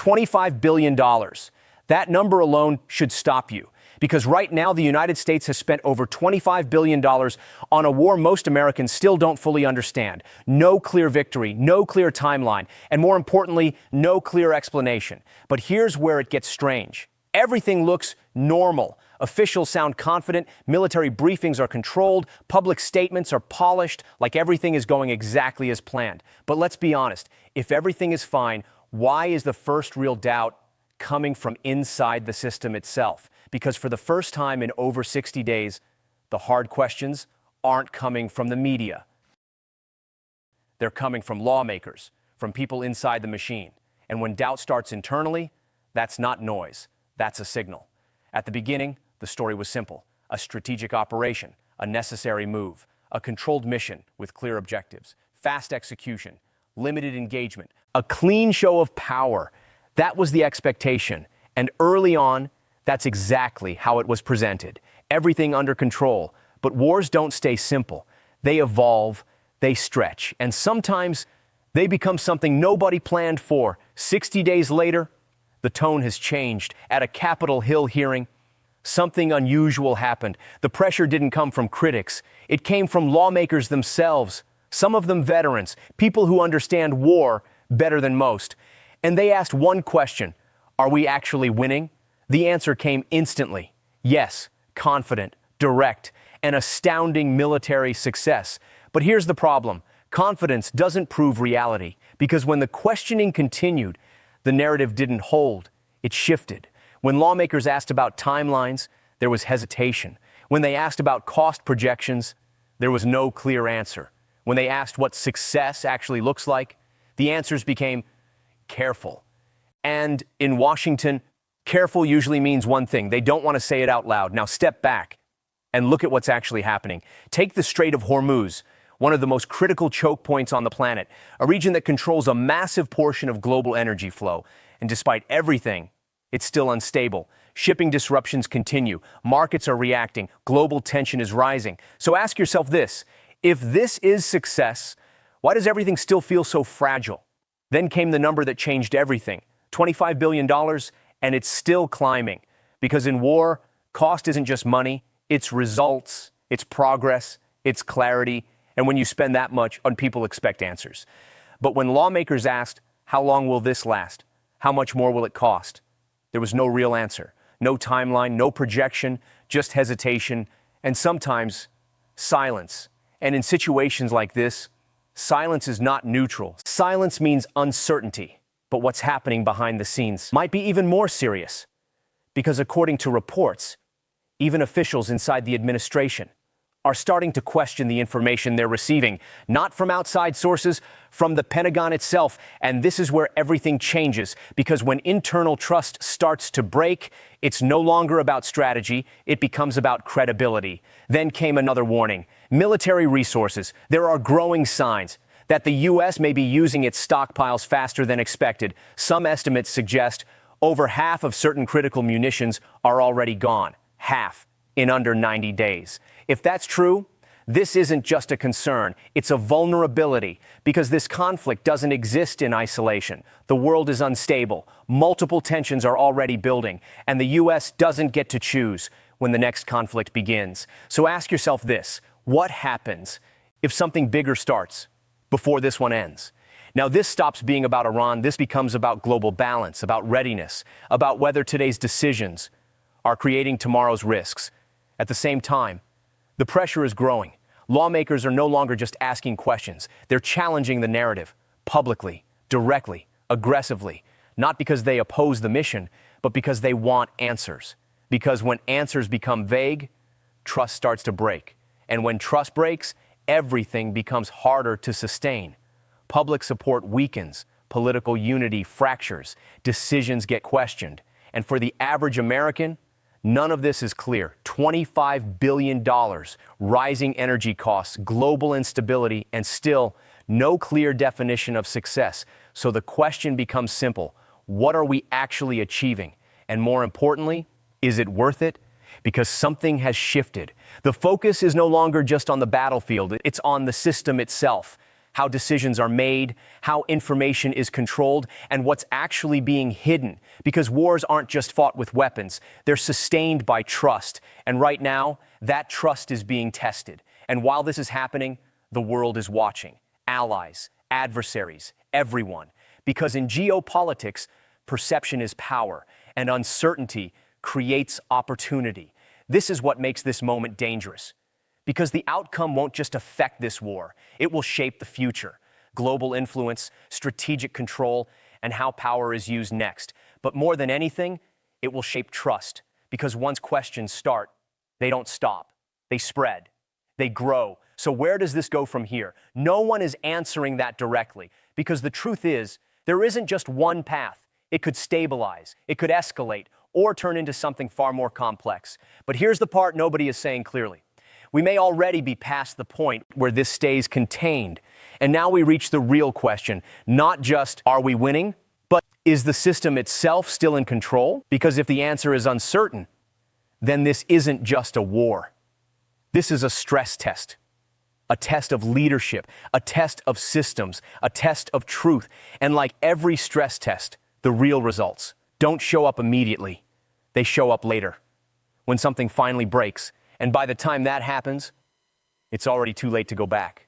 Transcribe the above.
$25 billion. That number alone should stop you. Because right now, the United States has spent over $25 billion on a war most Americans still don't fully understand. No clear victory, no clear timeline, and more importantly, no clear explanation. But here's where it gets strange. Everything looks normal. Officials sound confident, military briefings are controlled, public statements are polished, like everything is going exactly as planned. But let's be honest, if everything is fine, why is the first real doubt coming from inside the system itself? Because for the first time in over 60 days, the hard questions aren't coming from the media. They're coming from lawmakers, from people inside the machine. And when doubt starts internally, that's not noise, that's a signal. At the beginning, the story was simple: a strategic operation, a necessary move, a controlled mission with clear objectives, fast execution, limited engagement, a clean show of power. That was the expectation. And early on, that's exactly how it was presented. Everything under control. But wars don't stay simple. They evolve, they stretch, and sometimes they become something nobody planned for. 60 days later, the tone has changed. At a Capitol Hill hearing, something unusual happened. The pressure didn't come from critics. It came from lawmakers themselves, some of them veterans, people who understand war better than most. And they asked one question: are we actually winning? The answer came instantly. Yes, confident, direct, an astounding military success. But here's the problem. Confidence doesn't prove reality, because when the questioning continued, the narrative didn't hold. It shifted. When lawmakers asked about timelines, there was hesitation. When they asked about cost projections, there was no clear answer. When they asked what success actually looks like, the answers became careful. And in Washington, careful usually means one thing: they don't want to say it out loud. Now step back and look at what's actually happening. Take the Strait of Hormuz, one of the most critical choke points on the planet, a region that controls a massive portion of global energy flow. And despite everything, it's still unstable. Shipping disruptions continue. Markets are reacting. Global tension is rising. So ask yourself this: if this is success, why does everything still feel so fragile? Then came the number that changed everything: $25 billion. And it's still climbing, because in war, cost isn't just money, it's results, it's progress, it's clarity. And when you spend that much on people, expect answers. But when lawmakers asked, how long will this last? How much more will it cost? There was no real answer, no timeline, no projection, just hesitation, and sometimes silence. And in situations like this, silence is not neutral. Silence means uncertainty. But what's happening behind the scenes might be even more serious, because according to reports, even officials inside the administration are starting to question the information they're receiving, not from outside sources, from the Pentagon itself. And this is where everything changes, because when internal trust starts to break, it's no longer about strategy, it becomes about credibility. Then came another warning: military resources. There are growing signs that the U.S. may be using its stockpiles faster than expected. Some estimates suggest over half of certain critical munitions are already gone. Half in under 90 days. If that's true, this isn't just a concern, it's a vulnerability, because this conflict doesn't exist in isolation. The world is unstable, multiple tensions are already building, and the U.S. doesn't get to choose when the next conflict begins. So ask yourself this: what happens if something bigger starts before this one ends? Now, this stops being about Iran. This becomes about global balance, about readiness, about whether today's decisions are creating tomorrow's risks. At the same time, the pressure is growing. Lawmakers are no longer just asking questions. They're challenging the narrative publicly, directly, aggressively, not because they oppose the mission, but because they want answers. Because when answers become vague, trust starts to break. And when trust breaks, everything becomes harder to sustain. Public support weakens, political unity fractures, decisions get questioned. And for the average American, none of this is clear. $25 billion, rising energy costs, global instability, and still no clear definition of success. So the question becomes simple: what are we actually achieving? And more importantly, is it worth it? Because something has shifted. The focus is no longer just on the battlefield, it's on the system itself. how decisions are made, how information is controlled, and what's actually being hidden. Because wars aren't just fought with weapons, they're sustained by trust. And right now, that trust is being tested. And while this is happening, the world is watching. Allies, adversaries, everyone. Because in geopolitics, perception is power, and uncertainty creates opportunity. This is what makes this moment dangerous. Because the outcome won't just affect this war, it will shape the future. Global influence, strategic control, and how power is used next. But more than anything, it will shape trust. Because once questions start, they don't stop. They spread. They grow. So where does this go from here? No one is answering that directly. Because the truth is, there isn't just one path. It could stabilize, it could escalate, or turn into something far more complex. But here's the part nobody is saying clearly. We may already be past the point where this stays contained. And now we reach the real question, not just are we winning, but is the system itself still in control? Because if the answer is uncertain, then this isn't just a war. This is a stress test, a test of leadership, a test of systems, a test of truth. And like every stress test, the real results don't show up immediately. They show up later, when something finally breaks. And by the time that happens, it's already too late to go back.